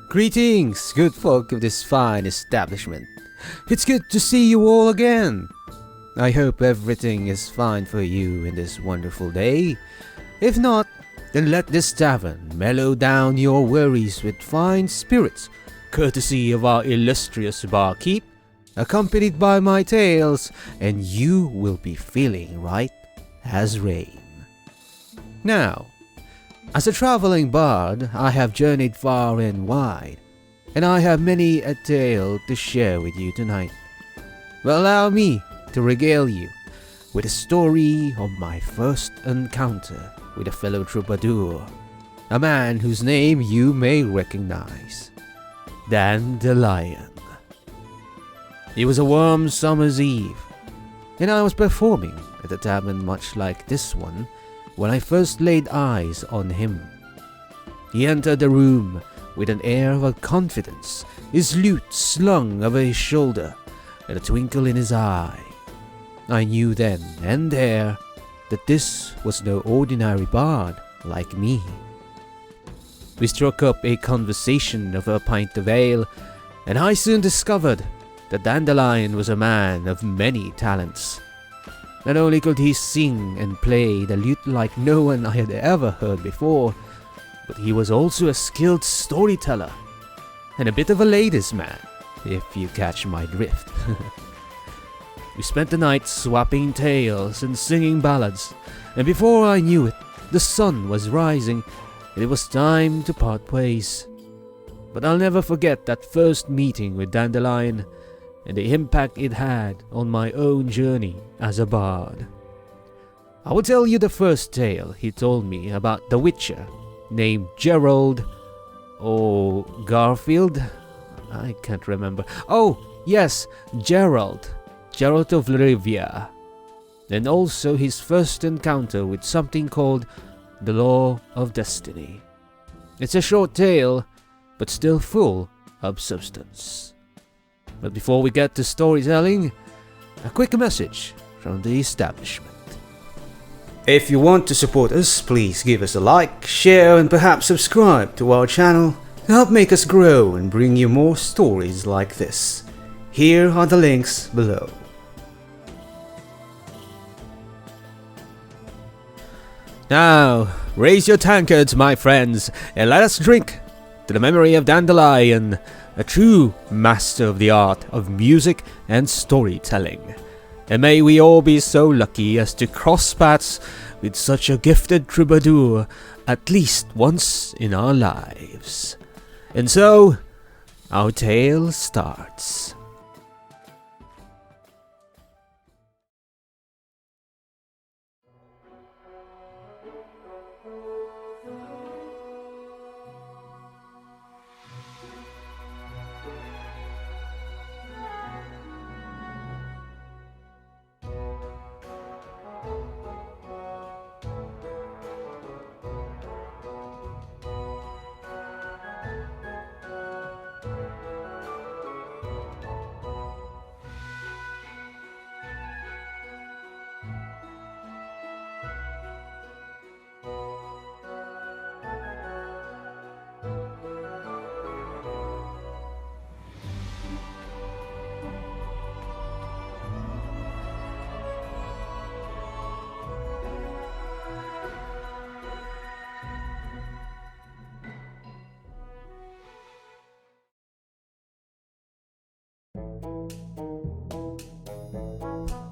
Greetings, good folk of this fine establishment. It's good to see you all again. I hope everything is fine for you in this wonderful day. If not, then let this tavern mellow down your worries with fine spirits, courtesy of our illustrious barkeep, accompanied by my tales, and you will be feeling right as rain. Now, as a traveling bard, I have journeyed far and wide, and I have many a tale to share with you tonight. But allow me to regale you with a story of my first encounter with a fellow troubadour, a man whose name you may recognize, Dandelion. It was a warm summer's eve, and I was performing at a tavern much like this one when I first laid eyes on him. He entered the room with an air of confidence, his lute slung over his shoulder, and a twinkle in his eye. I knew then and there that this was no ordinary bard like me. We struck up a conversation over a pint of ale, and I soon discovered that Dandelion was a man of many talents. Not only could he sing and play the lute like no one I had ever heard before, but he was also a skilled storyteller, and a bit of a ladies' man, if you catch my drift. We spent the night swapping tales and singing ballads, and before I knew it, the sun was rising, and it was time to part ways. But I'll never forget that first meeting with Dandelion, and the impact it had on my own journey as a bard. I will tell you the first tale he told me about the witcher named Geralt or Garfield. I can't remember. Oh, yes, Geralt of Rivia. And also his first encounter with something called the Law of Destiny. It's a short tale, but still full of substance. But before we get to storytelling, a quick message from the establishment. If you want to support us, please give us a like, share, and perhaps subscribe to our channel to help make us grow and bring you more stories like this. Here are the links below. Now, raise your tankards, my friends, and let us drink to the memory of Dandelion, a true master of the art of music and storytelling. And may we all be so lucky as to cross paths with such a gifted troubadour at least once in our lives. And so, our tale starts.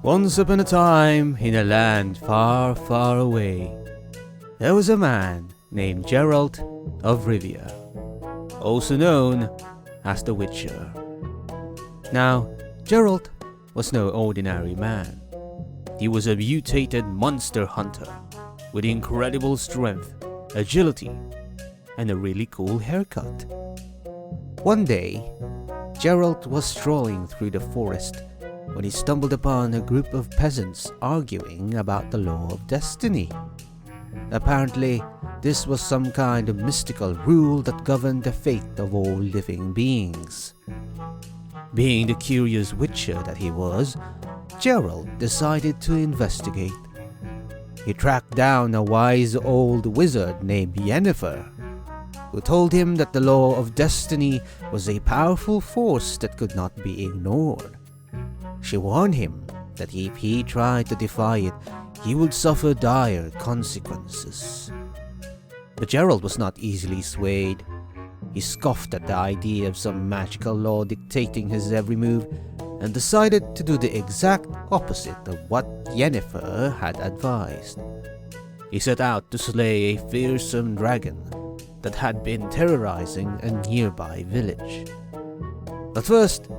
Once upon a time, in a land far, far away, there was a man named Geralt of Rivia, also known as the Witcher. Now, Geralt was no ordinary man. He was a mutated monster hunter with incredible strength, agility, and a really cool haircut. One day, Geralt was strolling through the forest when he stumbled upon a group of peasants arguing about the law of destiny. Apparently, this was some kind of mystical rule that governed the fate of all living beings. Being the curious witcher that he was, Geralt decided to investigate. He tracked down a wise old wizard named Yennefer, who told him that the law of destiny was a powerful force that could not be ignored. She warned him that if he tried to defy it, he would suffer dire consequences. But Geralt was not easily swayed. He scoffed at the idea of some magical law dictating his every move, and decided to do the exact opposite of what Yennefer had advised. He set out to slay a fearsome dragon that had been terrorizing a nearby village. At first,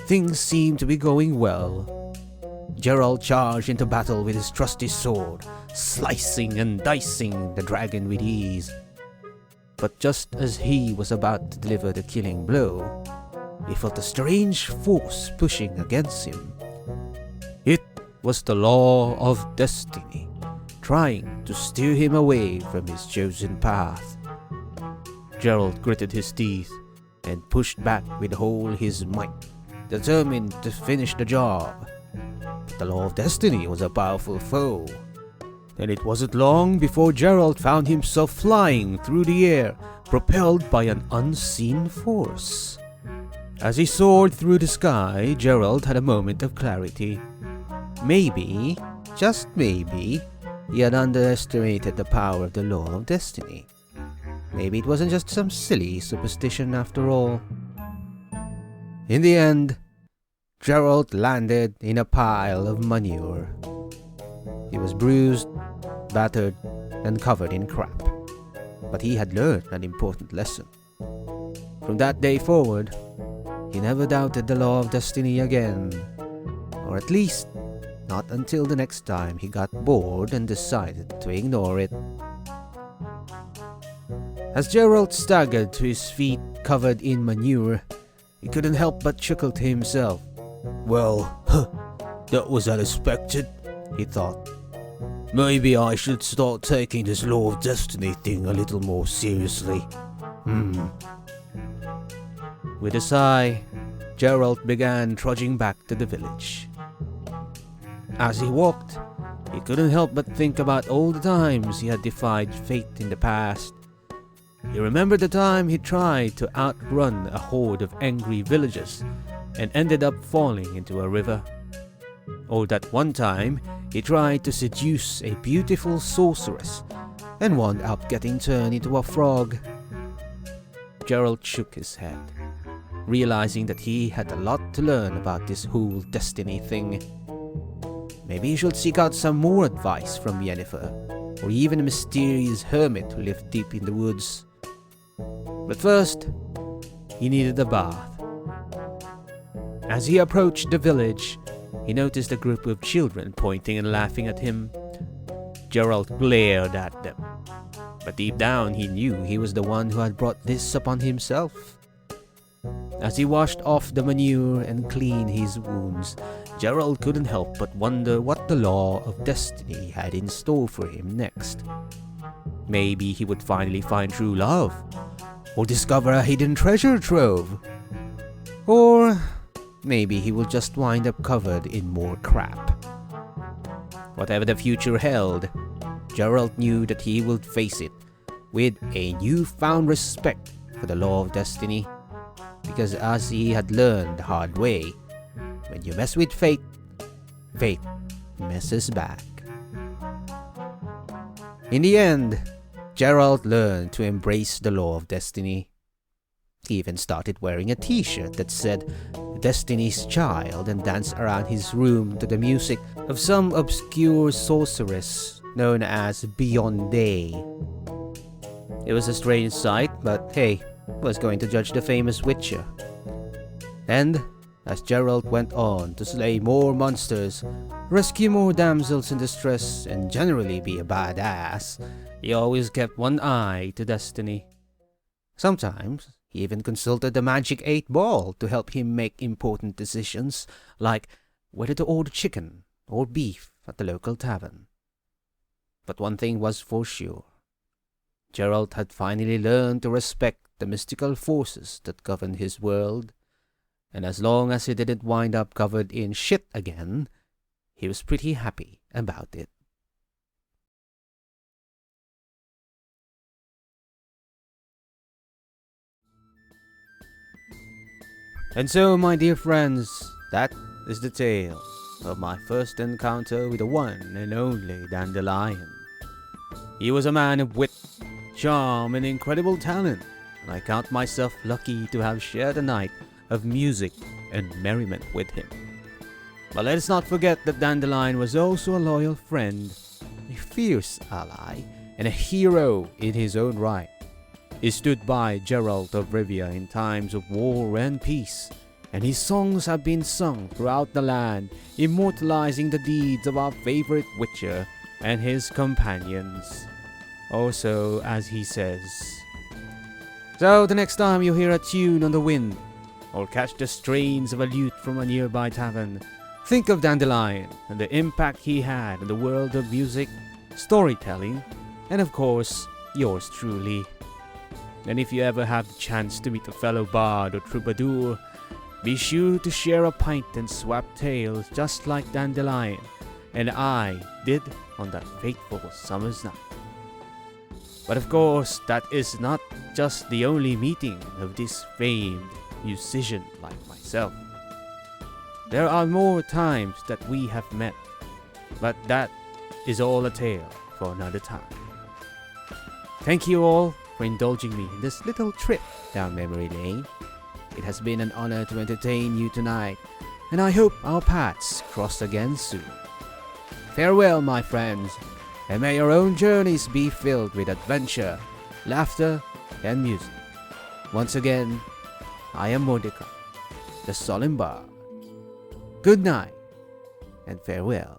things seemed to be going well. Geralt charged into battle with his trusty sword, slicing and dicing the dragon with ease. But just as he was about to deliver the killing blow, he felt a strange force pushing against him. It was the law of destiny, trying to steer him away from his chosen path. Geralt gritted his teeth and pushed back with all his might, determined to finish the job. But the law of destiny was a powerful foe, and it wasn't long before Geralt found himself flying through the air, propelled by an unseen force. As he soared through the sky, Geralt had a moment of clarity. Maybe, just maybe, he had underestimated the power of the law of destiny. Maybe it wasn't just some silly superstition after all. In the end, Geralt landed in a pile of manure. He was bruised, battered, and covered in crap. But he had learned an important lesson. From that day forward, he never doubted the law of destiny again. Or at least, not until the next time he got bored and decided to ignore it. As Geralt staggered to his feet covered in manure, he couldn't help but chuckle to himself. Well, that was unexpected, he thought. Maybe I should start taking this law of destiny thing a little more seriously. With a sigh, Geralt began trudging back to the village. As he walked, he couldn't help but think about all the times he had defied fate in the past. He remembered the time he tried to outrun a horde of angry villagers and ended up falling into a river. Or that one time he tried to seduce a beautiful sorceress and wound up getting turned into a frog. Geralt shook his head, realizing that he had a lot to learn about this whole destiny thing. Maybe he should seek out some more advice from Yennefer, or even a mysterious hermit who lived deep in the woods. But first, he needed a bath. As he approached the village, he noticed a group of children pointing and laughing at him. Geralt glared at them, but deep down he knew he was the one who had brought this upon himself. As he washed off the manure and cleaned his wounds, Geralt couldn't help but wonder what the law of destiny had in store for him next. Maybe he would finally find true love, or discover a hidden treasure trove. Or maybe he would just wind up covered in more crap. Whatever the future held, Geralt knew that he would face it with a newfound respect for the law of destiny. Because as he had learned the hard way, when you mess with fate, fate messes back. In the end, Geralt learned to embrace the law of destiny. He even started wearing a t-shirt that said Destiny's Child and danced around his room to the music of some obscure sorceress known as Beyonde. It was a strange sight, but hey, was going to judge the famous Witcher. And as Geralt went on to slay more monsters, rescue more damsels in distress, and generally be a badass, he always kept one eye to destiny. Sometimes he even consulted the Magic 8 Ball to help him make important decisions, like whether to order chicken or beef at the local tavern. But one thing was for sure. Geralt had finally learned to respect the mystical forces that governed his world, and as long as he didn't wind up covered in shit again, he was pretty happy about it. And so, my dear friends, that is the tale of my first encounter with the one and only Dandelion. He was a man of wit, charm, and incredible talent, and I count myself lucky to have shared a night of music and merriment with him. But let us not forget that Dandelion was also a loyal friend, a fierce ally, and a hero in his own right. He stood by Geralt of Rivia in times of war and peace, and his songs have been sung throughout the land, immortalizing the deeds of our favorite witcher and his companions. Also, as he says, so the next time you hear a tune on the wind, or catch the strains of a lute from a nearby tavern, think of Dandelion and the impact he had in the world of music, storytelling, and of course, yours truly. And if you ever have the chance to meet a fellow bard or troubadour, be sure to share a pint and swap tales just like Dandelion and I did on that fateful summer's night. But of course, that is not just the only meeting of this famed musician like myself. There are more times that we have met, but that is all a tale for another time. Thank you all for indulging me in this little trip down memory lane. It has been an honor to entertain you tonight, and I hope our paths cross again soon. Farewell, my friends, and may your own journeys be filled with adventure, laughter, and music. Once again, I am Mordecai the Solemn Bard. Good night, and farewell.